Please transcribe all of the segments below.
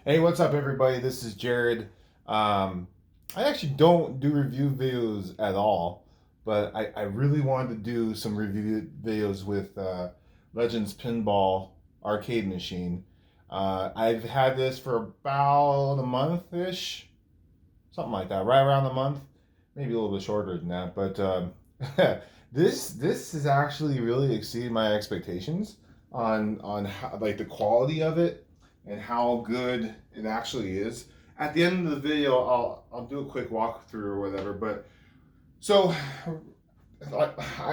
Hey, what's up, everybody? This is Jared. I actually don't do review videos at all, but I really wanted to do some review videos with Legends Pinball arcade machine. I've had this for about a month-ish, something like that, right around a month, maybe a little bit shorter than that. But this has actually really exceeded my expectations on how, like the quality of it and how good it actually is. At the end of the video, I'll do a quick walkthrough or whatever. But so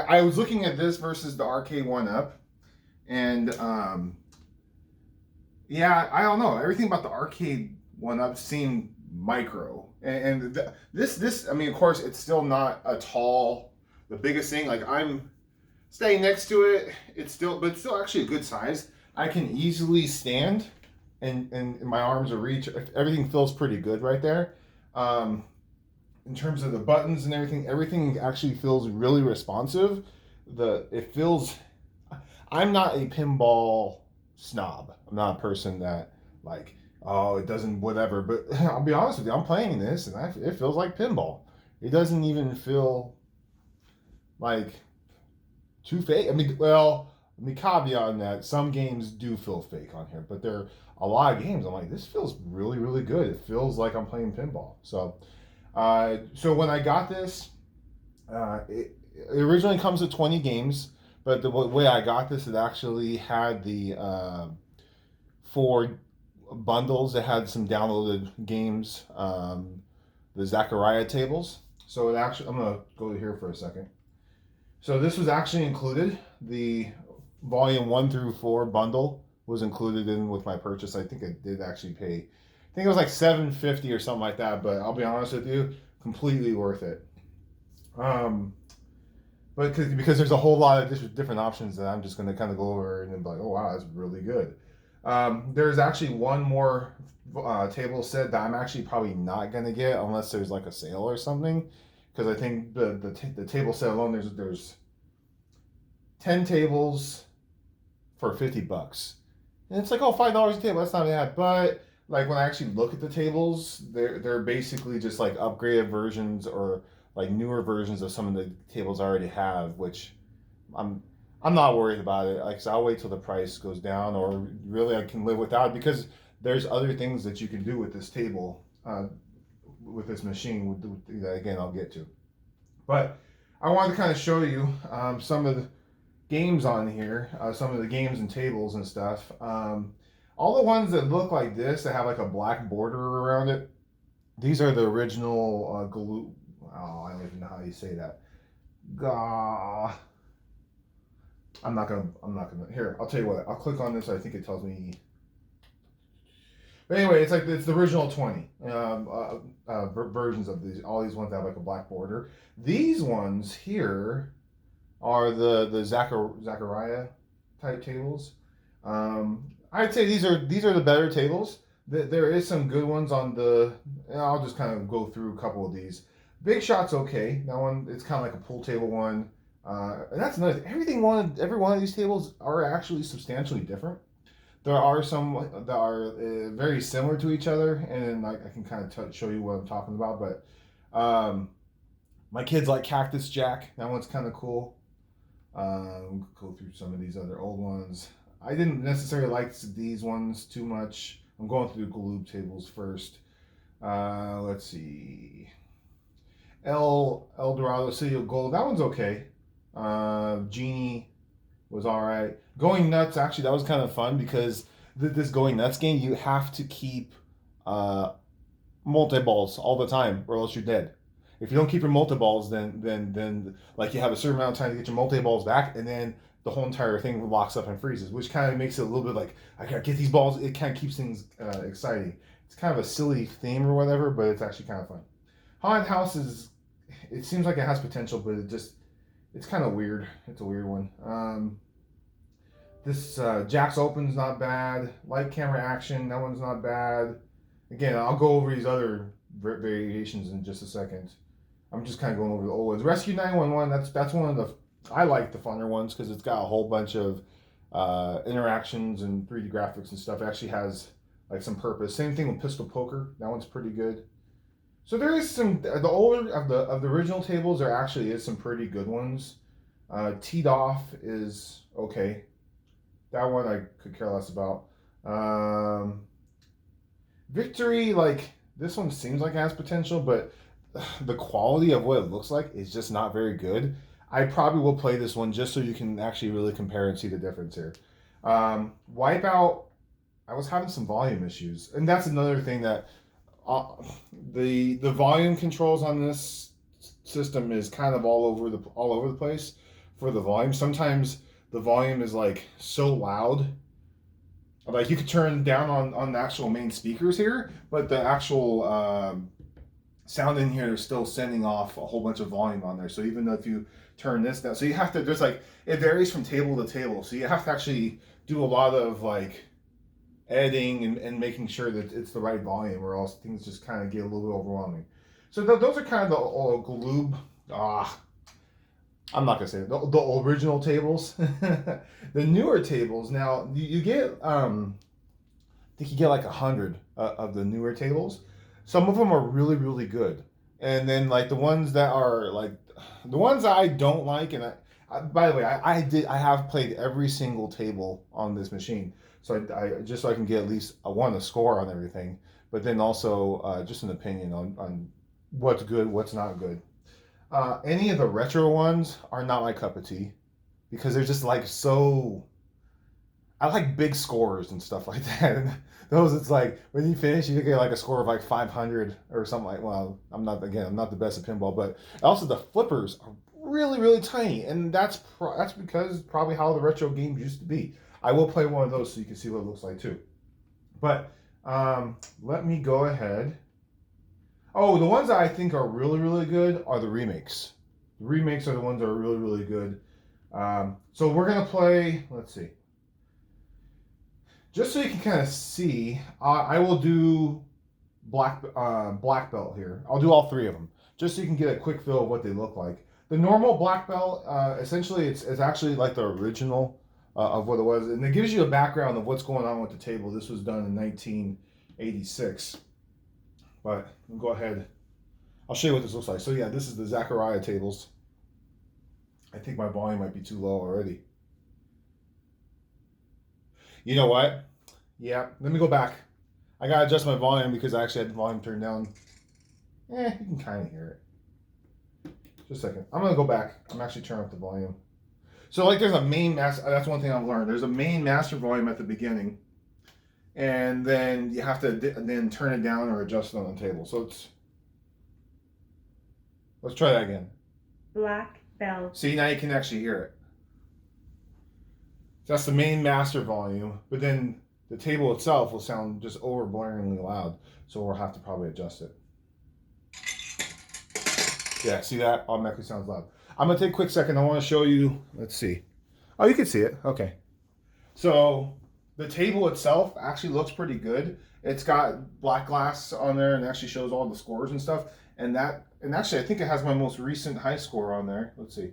I was looking at this versus the arcade one up, and yeah, I don't know. Everything about the arcade one up seemed micro, and this I mean, of course, it's still not a tall. The biggest thing, like I'm staying next to it, but it's still actually a good size. I can easily stand, and my arms are reach. Everything feels pretty good right there. In terms of the buttons and everything actually feels really responsive. It feels. I'm not a pinball snob. I'm not a person that like, oh, it doesn't whatever. But I'll be honest with you, I'm playing this and it feels like pinball. It doesn't even feel like too fake. I mean, well, let me caveat on that. Some games do feel fake on here, but there are a lot of games. I'm like, this feels really, really good. It feels like I'm playing pinball. So when I got this, it originally comes with 20 games, but the way I got this, it actually had the 4 bundles that had some downloaded games, the Zechariah Tables. So it actually, I'm gonna go here for a second. So this was actually included. The volume 1 through 4 bundle was included in with my purchase. I think I did actually pay. I think it was like $7.50 or something like that. But I'll be honest with you, completely worth it. But because there's a whole lot of different options that I'm just going to kind of go over and be like, oh wow, that's really good. There's actually one more table set that I'm actually probably not going to get unless there's like a sale or something, because I think the table set alone there's 10 tables for $50, and it's like, oh, $5 a table, that's not bad. But like when I actually look at the tables, they're basically just like upgraded versions or like newer versions of some of the tables I already have, which I'm I'm not worried about it. Like, so I'll wait till the price goes down, or really I can live without it, because there's other things that you can do with this table, with this machine. That again I'll get to. But I wanted to kind of show you some of the games on here, some of the games and tables and stuff. All the ones that look like this, that have like a black border around it, these are the original glue. Oh, I don't even know how you say that. Gah. I'm not gonna. Here, I'll tell you what. I'll click on this. I think it tells me. But anyway, it's the original 20 versions of these. All these ones have like a black border. These ones here are the Zechariah type tables. I'd say these are the better tables. There is some good ones on the. And I'll just kind of go through a couple of these. Big Shot's okay. That one, it's kind of like a pool table one. And that's another thing. Every one of these tables are actually substantially different. There are some that are very similar to each other, and I can kind of show you what I'm talking about. But my kids like Cactus Jack. That one's kind of cool. Go through some of these other old ones. I didn't necessarily like these ones too much. I'm going through the Galoob tables first. Let's see. Dorado City of Gold. That one's okay. Genie was all right. Going Nuts, actually, that was kind of fun, because this Going Nuts game, you have to keep multi balls all the time, or else you're dead. If you don't keep your multi balls, then like you have a certain amount of time to get your multi balls back, and then the whole entire thing locks up and freezes, which kind of makes it a little bit like, I gotta get these balls. It kind of keeps things exciting. It's kind of a silly theme or whatever, but it's actually kind of fun. Haunted House it seems like it has potential, but it's kind of weird. It's a weird one. This Jack's Open's not bad. Light Camera Action, that one's not bad. Again, I'll go over these other variations in just a second. I'm just kind of going over the old ones. Rescue 911, that's one of the, I like the funner ones, because it's got a whole bunch of interactions and 3D graphics and stuff. It actually has like some purpose. Same thing with pistol poker. That one's pretty good. So there is some, the older of the original tables, there actually is some pretty good ones. Teed Off is okay. That one I could care less about. Victory, like, this one seems like it has potential, but the quality of what it looks like is just not very good. I probably will play this one just so you can actually really compare and see the difference here. Wipeout, I was having some volume issues, and that's another thing that the volume controls on this system is kind of all over the place for the volume. Sometimes the volume is like so loud, like you could turn down on the actual main speakers here, but the actual sound in here is still sending off a whole bunch of volume on there. So even though if you turn this down, so you have to, there's like, it varies from table to table, so you have to actually do a lot of like editing and making sure that it's the right volume, or else things just kind of get a little bit overwhelming. So those are kind of the gloob. I'm not gonna say it. The original tables. The newer tables now, you get I think you get like 100 of the newer tables. Some of them are really, really good, and then like the ones that are like the ones that I don't like, and by the way, I have played every single table on this machine. So I just so I can get at least a score on everything, but then also just an opinion on what's good, what's not good. Any of the retro ones are not my cup of tea, because they're just like so. I like big scores and stuff like that. And those, it's like when you finish, you get like a score of like 500 or something like. Well, I'm not the best at pinball, but also the flippers are really, really tiny, and that's because probably how the retro games used to be. I will play one of those so you can see what it looks like too. But let me go ahead. Oh, the ones that I think are really, really good are the remakes. The remakes are the ones that are really, really good. So we're going to play, let's see. Just so you can kind of see, I will do black belt here. I'll do all three of them, just so you can get a quick feel of what they look like. The normal black belt, essentially, it's actually like the original of what it was, and it gives you a background of what's going on with the table. This was done in 1986. But we'll go ahead. I'll show you what this looks like. So yeah, this is the Zechariah Tables. I think my volume might be too low already. You know what? Yeah, let me go back. I gotta adjust my volume because I actually had the volume turned down. You can kind of hear it. Just a second. I'm gonna go back. I'm actually turning up the volume. So like there's a main master, that's one thing I've learned. There's a main master volume at the beginning, and then you have to then turn it down or adjust it on the table. So let's try that again. Black belt. See, now you can actually hear it. So that's the main master volume, but then the table itself will sound just overblaringly loud, so we'll have to probably adjust it. Yeah, see that? Automatically sounds loud. I'm going to take a quick second. I want to show you. Let's see. Oh, you can see it. Okay. So the table itself actually looks pretty good. It's got black glass on there and actually shows all the scores and stuff. And actually, I think it has my most recent high score on there. Let's see.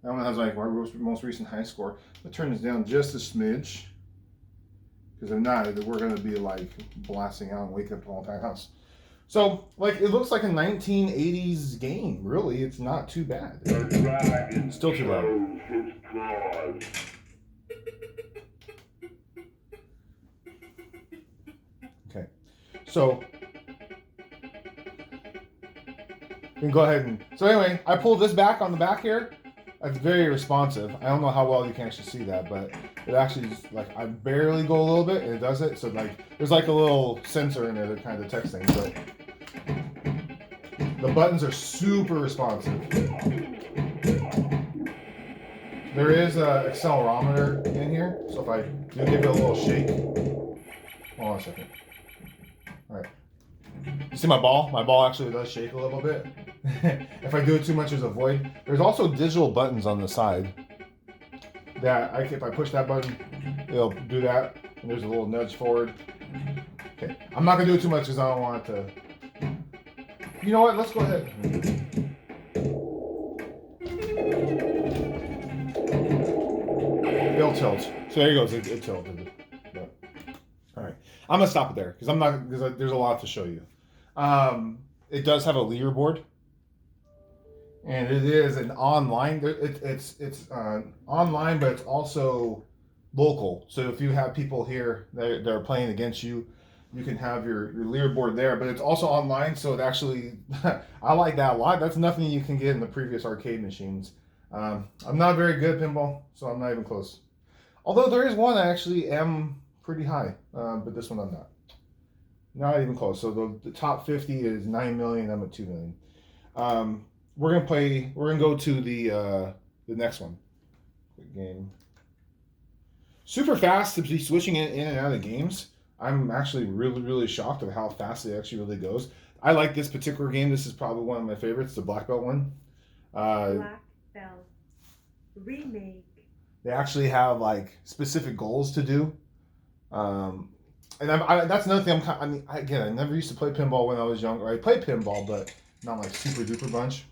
That one has like my most recent high score. I'll turn this down just a smidge, because if not, we're going to be like blasting out and wake up the whole entire house. So, like, it looks like a 1980s game. Really, it's not too bad. It's still too loud. Okay, so we can go ahead and. So anyway, I pulled this back on the back here. It's very responsive. I don't know how well you can actually see that, but it actually is like I barely go a little bit and it does it. So like there's like a little sensor in there that kind of detects things, but the buttons are super responsive. There is an accelerometer in here, so if I do give it a little shake, hold on a second. All right. You see my ball? My ball actually does shake a little bit. If I do it too much, there's a void. There's also digital buttons on the side that if I push that button, it'll do that. And there's a little nudge forward. Okay, I'm not gonna do it too much because I don't want it to. You know what? Let's go ahead. It'll tilt. So there you go. It tilted. All right. I'm gonna stop it there because there's a lot to show you. It does have a leaderboard, and it is an online. It's online, but it's also local. So if you have people here that are playing against you, you can have your leaderboard there. But it's also online, so it actually I like that a lot. That's nothing you can get in the previous arcade machines. I'm not very good at pinball, so I'm not even close. Although there is one I actually am pretty high, but this one I'm not. Not even close. So the top 50 is 9 million. I'm at 2 million. We're gonna go to the next one. Quick game. Super fast to be switching in and out of games. I'm actually really shocked at how fast it actually really goes. I like this particular game. This is probably one of my favorites, the black belt one. Black belt remake. They actually have like specific goals to do. And that's another thing. I never used to play pinball when I was younger. I played pinball, but not like super duper bunch.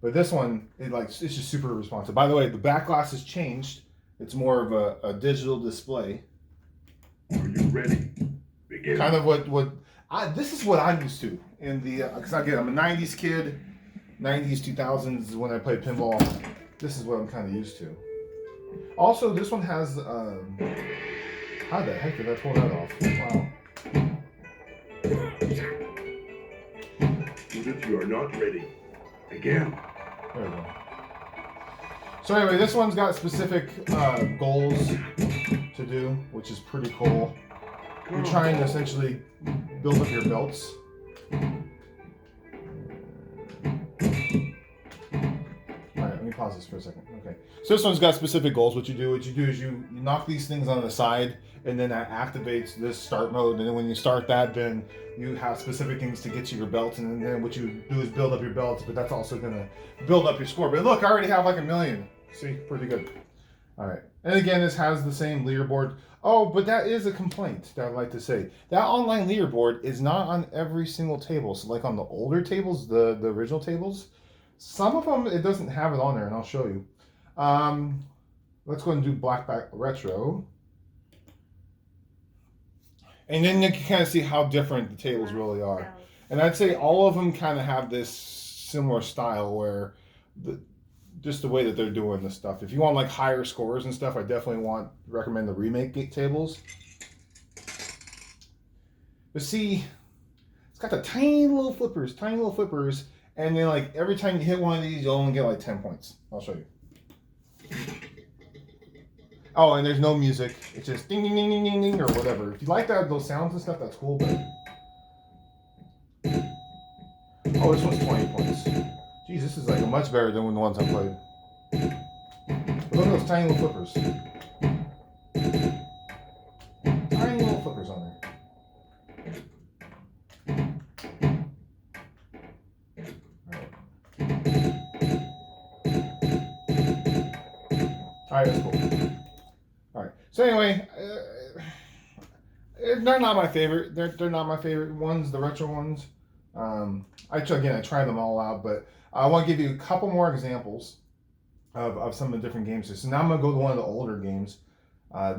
But this one, it's just super responsive. By the way, the back glass has changed. It's more of a digital display. Are you ready? Begin. Kind of this is what I'm used to in the because again I'm a '90s kid, '90s 2000s when I played pinball. This is what I'm kind of used to. Also, this one has how the heck did I pull that off? Wow. If you are not ready, again. There we go. So anyway, this one's got specific goals to do, which is pretty cool. You're trying to essentially build up your belts. Alright, let me pause this for a second. Okay. So this one's got specific goals. What you do is you knock these things on the side, and then that activates this start mode. And then when you start that, then you have specific things to get to your belts. And then what you do is build up your belts, but that's also going to build up your score. But look, I already have like 1 million. See, pretty good. All right. And again, this has the same leaderboard. Oh, but that is a complaint that I'd like to say. That online leaderboard is not on every single table. So like on the older tables, the original tables, some of them, it doesn't have it on there, and I'll show you. Let's go and do Blackback Retro. And then you can kind of see how different the tables really are. And I'd say all of them kind of have this similar style where just the way that they're doing this stuff. If you want like higher scores and stuff, I definitely recommend the remake gate tables. But see, it's got the tiny little flippers, and then like every time you hit one of these, you'll only get like 10 points. I'll show you. Oh, and there's no music. It's just ding, ding, ding, ding, ding, ding, or whatever. If you like those sounds and stuff, that's cool, but... Oh, this one's 20 points. Jeez, this is like much better than the ones I played. But look at those tiny little flippers. Tiny little flippers on there. Alright, that's cool. Alright, so anyway, they're not my favorite. They're not my favorite ones, the retro ones. I tried them all out, but I want to give you a couple more examples of some of the different games. So now I'm going to go to one of the older games.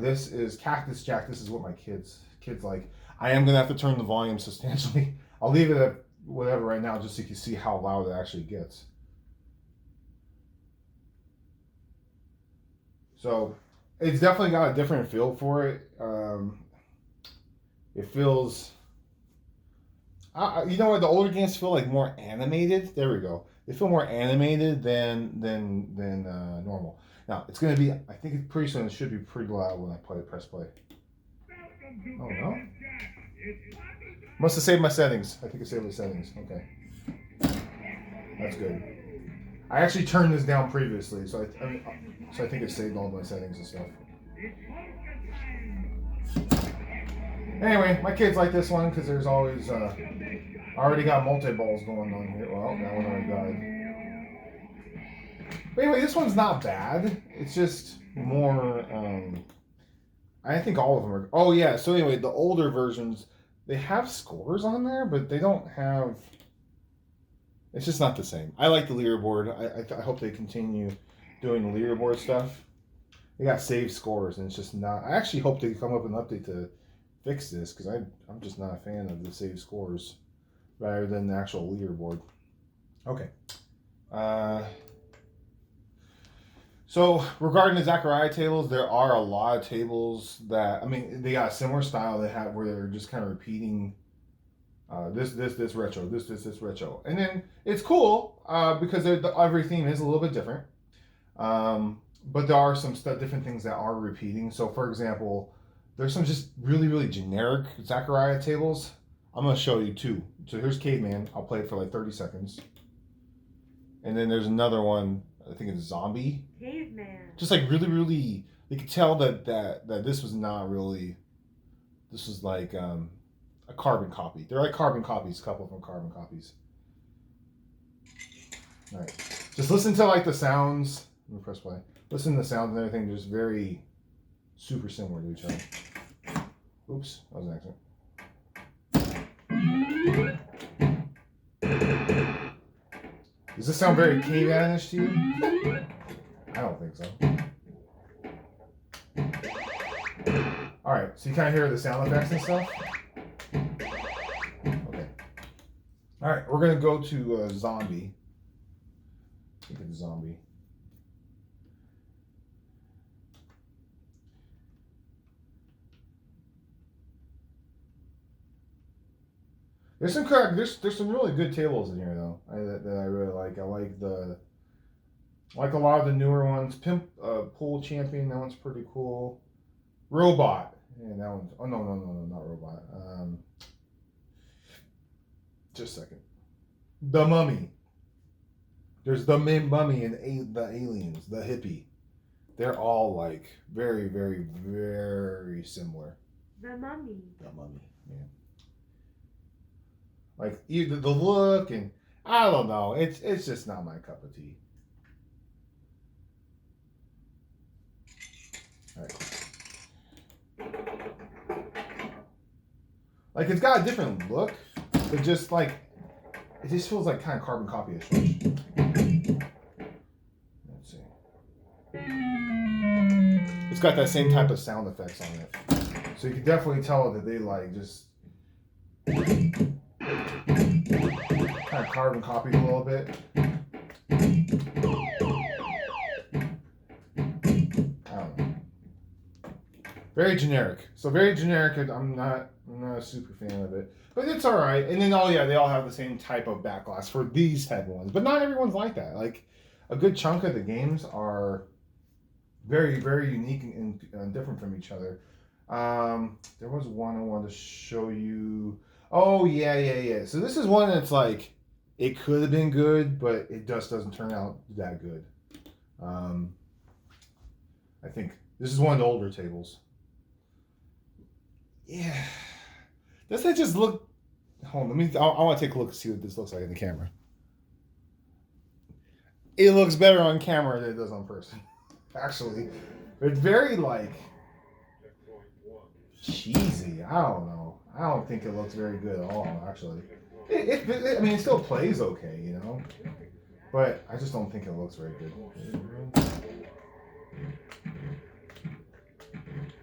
This is Cactus Jack. This is what my kids like. I am going to have to turn the volume substantially. I'll leave it at whatever right now just so you can see how loud it actually gets. So it's definitely got a different feel for it. It feels... you know what? The older games feel like more animated. There we go. They feel more animated than normal. Now it's going to be. I think pretty soon it should be pretty loud when I press play. Oh no! Must have saved my settings. I think I saved my settings. Okay, that's good. I actually turned this down previously, so I think it saved all my settings and stuff. Anyway, my kids like this one because there's always. I already got multi-balls going on here. Well, that one already died. But anyway, this one's not bad. It's just more, I think all of them are... Oh, yeah. So anyway, the older versions, they have scores on there, but they don't have... It's just not the same. I like the leaderboard. I hope they continue doing the leaderboard stuff. They got saved scores, and it's just not... I actually hope they come up with an update to fix this because I'm just not a fan of the save scores rather than the actual leaderboard. Okay. So regarding the Zechariah tables, there are a lot of tables that, I mean, they got a similar style they have where they're just kind of repeating this retro, this retro. And then it's cool because every theme is a little bit different. But there are some different things that are repeating. So for example, there's some just really, really generic Zechariah tables. I'm going to show you two. So here's Caveman. I'll play it for like 30 seconds. And then there's another one, I think it's Zombie. Caveman. Just like really, really, you could tell that this was not really, this was like a carbon copy. They're like carbon copies, a couple of them carbon copies. All right. Just listen to like the sounds. Let me press play. Listen to the sounds and everything. Just very super similar to each other. Oops, that was an accident. Does this sound very Caveman-ish to you? I don't think so. Alright, so you kind of hear the sound effects and stuff? Okay. Alright, we're going to go to Zombie. I think it's Zombie. There's some really good tables in here though that I really like. I like a lot of the newer ones. Pool Champion, that one's pretty cool. Robot, and that one's no, not Robot. Just a second. The Mummy. There's the Mummy and the Aliens, the Hippie. They're all like very, very, very similar. The Mummy. The Mummy, yeah. Like either the look and I don't know. It's just not my cup of tea. All right. Like it's got a different look, but just like it just feels like kind of carbon copy-ish. Let's see. It's got that same type of sound effects on it, so you can definitely tell that they like just kind of carbon copied a little bit. I don't know. Very generic. So very generic. I'm not a super fan of it, but it's all right. And then they all have the same type of back glass for these type of ones, but not everyone's like that. Like a good chunk of the games are very, very unique and different from each other. There was one I wanted to show you. Oh, yeah. So this is one that's like, it could have been good, but it just doesn't turn out that good. I think this is one of the older tables. Yeah. Does that just look... Hold on, I want to take a look and see what this looks like in the camera. It looks better on camera than it does on person. Actually. It's very, like... cheesy. I don't know. I don't think it looks very good at all, actually. I mean, it still plays okay, you know? But I just don't think it looks very good.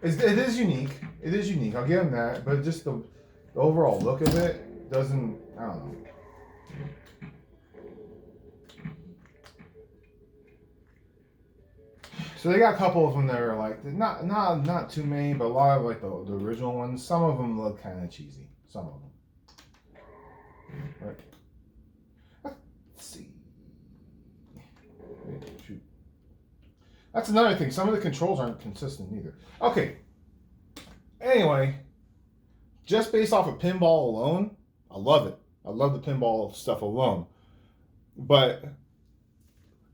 It is unique. It is unique. I'll give them that. But just the overall look of it doesn't... I don't know. So they got a couple of them that are like not too many, but a lot of like the original ones. Some of them look kind of cheesy. Some of them. Right. Let's see. Shoot. That's another thing. Some of the controls aren't consistent either. Okay. Anyway, just based off of pinball alone, I love it. I love the pinball stuff alone. But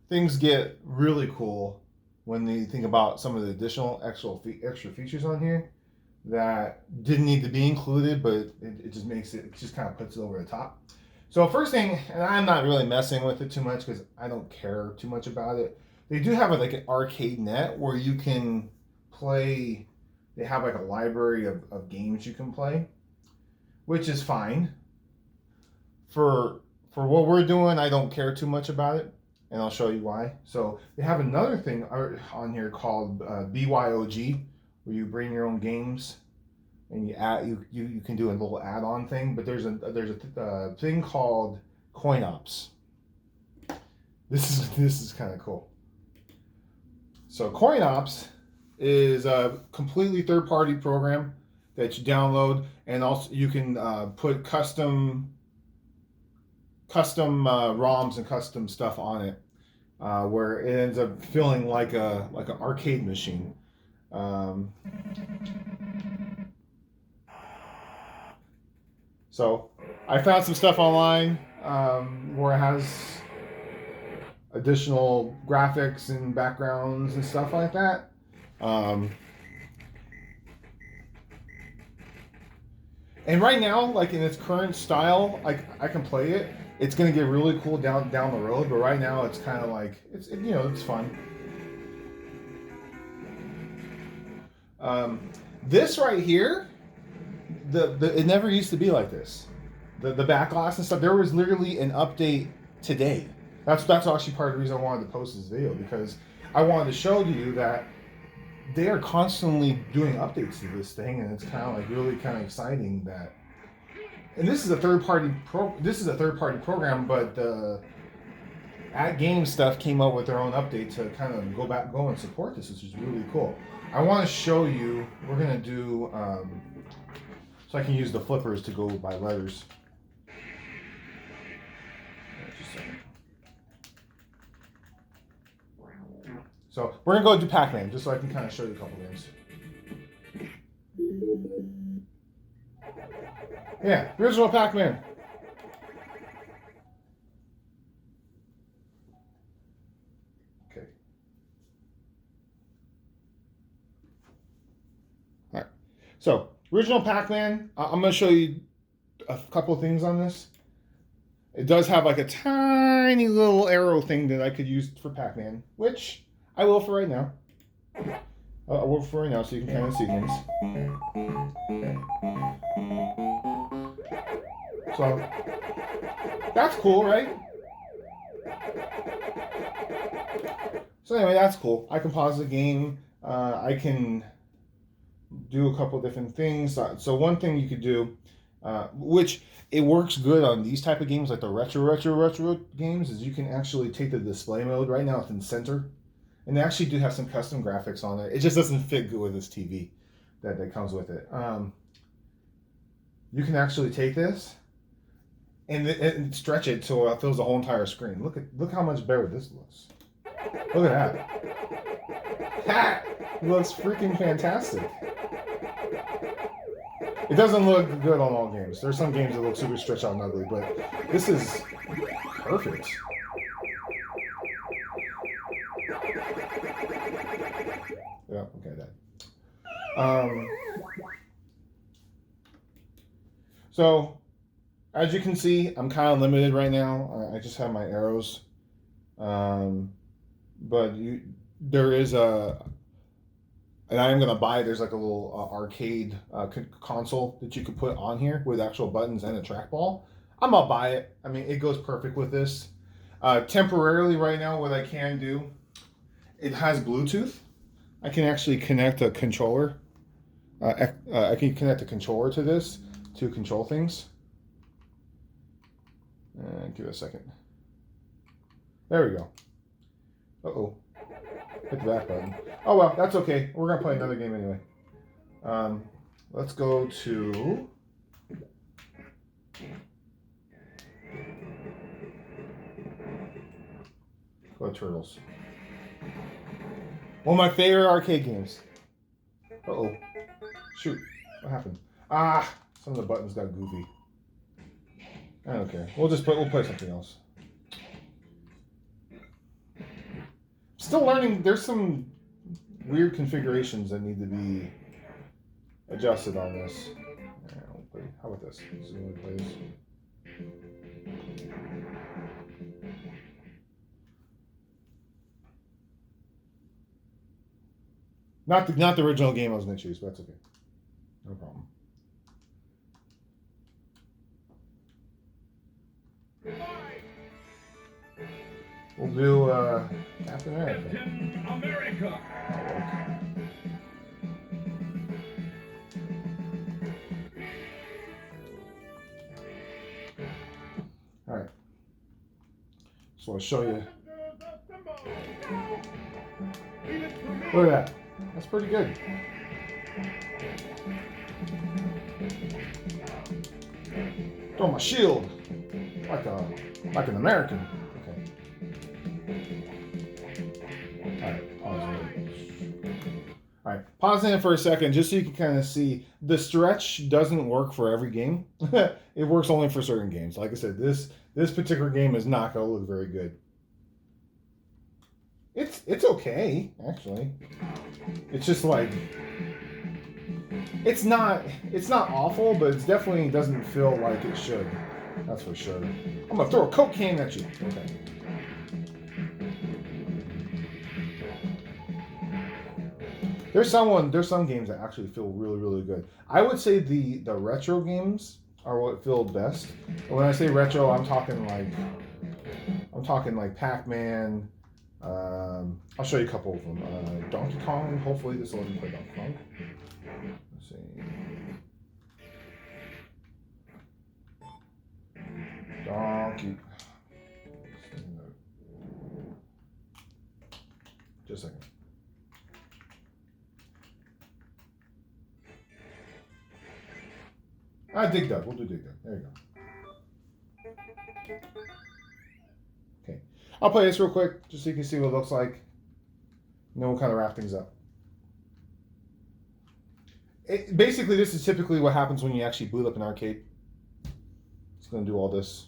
things get really cool when you think about some of the additional extra features on here that didn't need to be included, but it just makes it just kind of puts it over the top. So first thing, and I'm not really messing with it too much because I don't care too much about it. They do have like an arcade net where you can play. They have like a library of games you can play, which is fine. For what we're doing, I don't care too much about it. And I'll show you why. So they have another thing on here called BYOG, where you bring your own games and you can do a little add-on thing. But there's a thing called Coin Ops. This is kind of cool. So Coin Ops is a completely third-party program that you download, and also you can put custom ROMs and custom stuff on it, where it ends up feeling like an arcade machine. So I found some stuff online where it has additional graphics and backgrounds and stuff like that. And right now, like in its current style, like I can play it. It's gonna get really cool down the road, but right now it's kind of like it's fun. This right here, it never used to be like this. The backglass and stuff. There was literally an update today. That's actually part of the reason I wanted to post this video, because I wanted to show you that they are constantly doing updates to this thing, and it's kind of like really kind of exciting that. And this is a third party program, but the At Game stuff came up with their own update to kind of go and support this, which is really cool. I want to show you. We're gonna do so I can use the flippers to go by letters. Just a second. So we're gonna go do Pacman, just so I can kind of show you a couple things. Yeah, original Pacman. Okay. All right. So original Pacman. I'm gonna show you a couple of things on this. It does have like a tiny little arrow thing that I could use for Pacman, which I will for right now. I will for right now, so you can kind of see things. So that's cool, right? So anyway, that's cool. I can pause the game. I can do a couple different things. So one thing you could do, which it works good on these type of games, like the retro games, is you can actually take the display mode. Right now it's in center. And they actually do have some custom graphics on it. It just doesn't fit good with this TV that comes with it. You can actually take this and stretch it so it fills the whole entire screen. Look how much better this looks. Look at that. That looks freaking fantastic. It doesn't look good on all games. There's some games that look super stretched out and ugly, but this is perfect. Yeah, okay, that. So, as you can see, I'm kind of limited right now. I just have my arrows. But there is and I am going to buy, there's like a little arcade console that you could put on here with actual buttons and a trackball. I'm going to buy it. I mean, it goes perfect with this. Temporarily right now, what I can do, it has Bluetooth. I can actually connect a controller. I can connect a controller to this to control things. Give it a second. There we go. Uh-oh. Hit the back button. Oh well, that's okay. We're gonna play another game anyway. Let's go to Turtles. One of my favorite arcade games. Uh-oh. Shoot. What happened? Ah! Some of the buttons got goofy. I don't care. We'll play something else. Still learning. There's some weird configurations that need to be adjusted on this. How about this? Not the original game I was going to choose, but that's okay. No problem. We'll do Captain America. Captain America. So I'll show you. Look at that. That's pretty good. Throw my shield like an American. Okay. All right, pause in for a second just so you can kind of see the stretch doesn't work for every game. It works only for certain games. Like I said, this particular game is not going to look very good. It's okay, actually. It's just like it's not awful, but it definitely doesn't feel like it should. That's for sure. I'm gonna throw a Coke can at you. Okay. There's some games that actually feel really, really good. I would say the retro games are what feel best. But when I say retro, I'm talking like Pacman. I'll show you a couple of them. Donkey Kong. Hopefully this will let me play Donkey Kong. Let's see. Donkey. Just a second. Dig Dug. We'll do Dig Dug. There you go. Okay. I'll play this real quick just so you can see what it looks like. And then we'll kind of wrap things up. Basically, this is typically what happens when you actually boot up an arcade. It's going to do all this.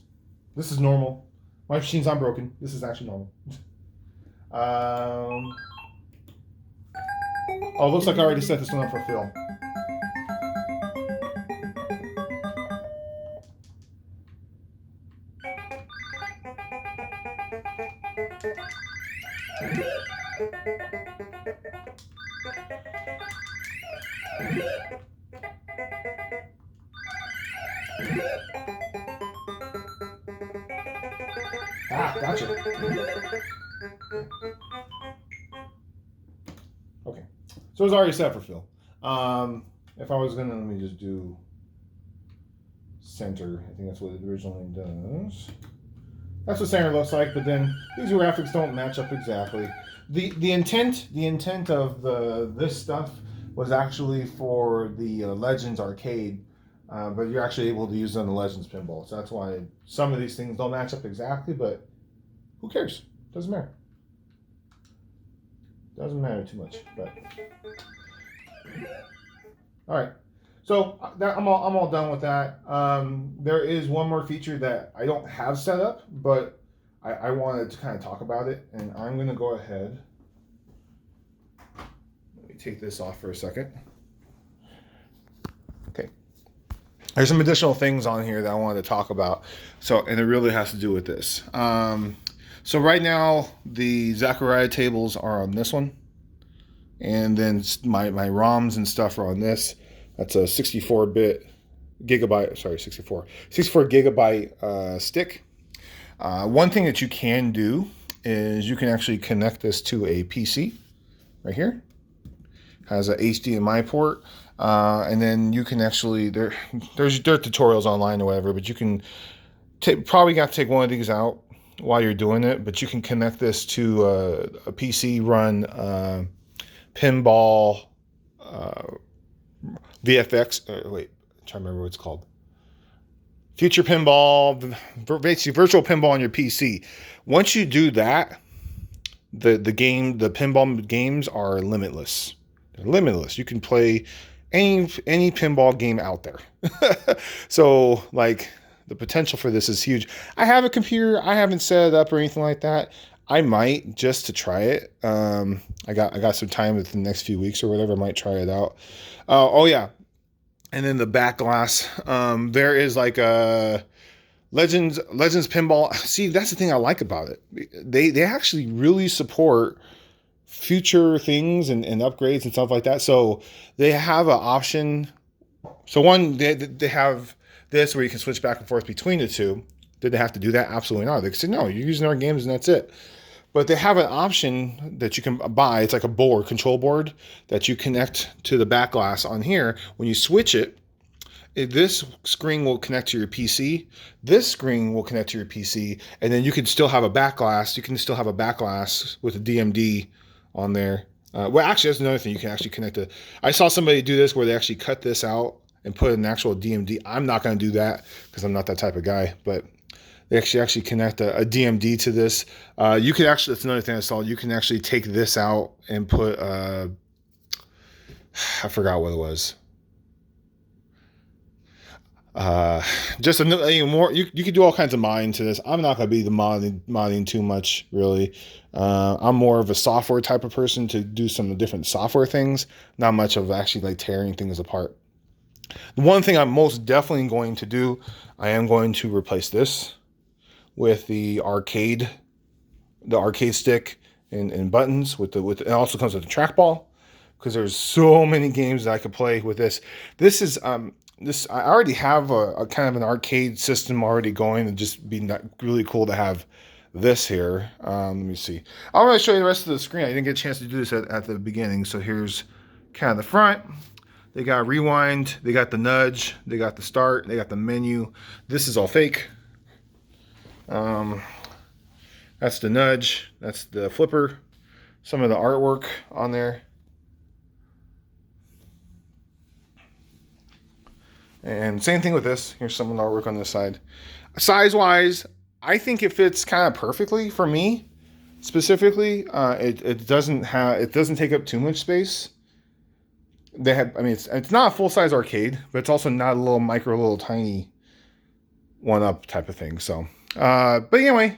This is normal. My machine's not broken. This is actually normal. Oh, it looks like I already set this one up for Phil. Ah, gotcha. Okay, so it's already set for Phil. If I was gonna, let me just do center. I think that's what it originally does. That's what center looks like, but then these graphics don't match up exactly. The intent of this stuff was actually for the Legends arcade, but you're actually able to use it on the Legends pinball. So that's why some of these things don't match up exactly, but who cares? Doesn't matter. Doesn't matter too much, but all right. So I'm all done with that. There is one more feature that I don't have set up, but I wanted to kind of talk about it, and I'm going to go ahead. Let me take this off for a second. Okay. There's some additional things on here that I wanted to talk about. So, and it really has to do with this. So right now, the Zechariah tables are on this one, and then my ROMs and stuff are on this. That's a 64 gigabyte stick. One thing that you can do is you can actually connect this to a PC right here. Has a HDMI port, and then you can actually there's tutorials online or whatever, but you can probably got to take one of these out while you're doing it, but you can connect this to a PC run pinball VFX. Wait, I'm trying to remember what it's called. Future pinball, basically virtual pinball on your PC. Once you do that, the pinball games are limitless. They're limitless. You can play any pinball game out there. So like the potential for this is huge. I have a computer. I haven't set it up or anything like that. I might just to try it. I got some time within the next few weeks or whatever. I might try it out. Oh yeah, and then the back glass. There is like a Legends pinball. See, that's the thing I like about it. They actually really support future things and upgrades and stuff like that. So they have an option. So one, they have this where you can switch back and forth between the two. Did they have to do that? Absolutely not. They said, no, you're using our games and that's it. But they have an option that you can buy. It's like a control board that you connect to the back glass on here. When you switch it, This screen will connect to your PC. This screen will connect to your PC, and then you can still have a back glass. You can still have a back glass with a DMD on there. Well, actually, that's another thing. You can actually connect it. I saw somebody do this where they actually cut this out and put an actual DMD. I'm not going to do that because I'm not that type of guy, but they actually connect a DMD to this. You can actually, that's another thing I saw. You can actually take this out and put, I forgot what it was. Just a more, you could do all kinds of modding to this. I'm not going to be the modding too much, really. I'm more of a software type of person to do some different software things, not much of actually like tearing things apart. The one thing I'm most definitely going to do, I am going to replace this with the arcade stick and buttons it also comes with a trackball, because there's so many games that I could play with this. This is I already have a kind of an arcade system already going, and just be really cool to have this here. Let me see. I'll really show you the rest of the screen. I didn't get a chance to do this at the beginning. So here's kind of the front. They got rewind, they got the nudge, they got the start, they got the menu. This is all fake. That's the nudge, that's the flipper, some of the artwork on there. And same thing with this. Here's some of the artwork on this side. Size-wise, I think it fits kind of perfectly for me. Specifically, it doesn't take up too much space. It's not a full-size arcade, but it's also not a little tiny one-up type of thing. So, but anyway,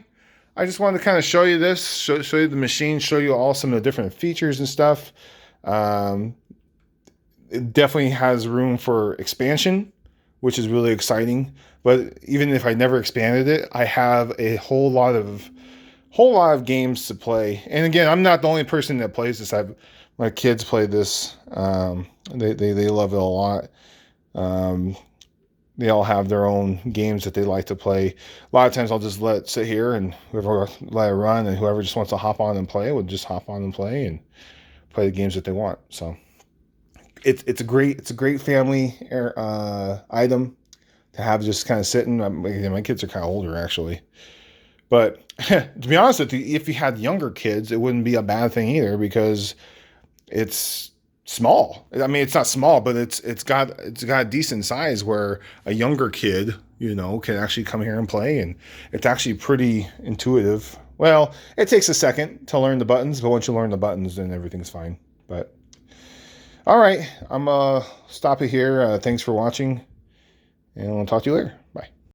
I just wanted to kind of show you this, show you the machine, show you all some of the different features and stuff. It definitely has room for expansion, which is really exciting. But even if I never expanded it, I have a whole lot of games to play. And again, I'm not the only person that plays this. My kids play this. They love it a lot. They all have their own games that they like to play. A lot of times I'll just let it sit here, and whoever let it run, and whoever just wants to hop on and play would just hop on and play the games that they want. So it's a great family item to have just kind of sitting. My kids are kind of older actually, but to be honest with you, if you had younger kids, it wouldn't be a bad thing either, because it's small. I mean, it's not small, but it's got a decent size where a younger kid, can actually come here and play, and it's actually pretty intuitive. Well, it takes a second to learn the buttons, but once you learn the buttons, then everything's fine. But all right, I'm stop it here. Thanks for watching, and I'll talk to you later.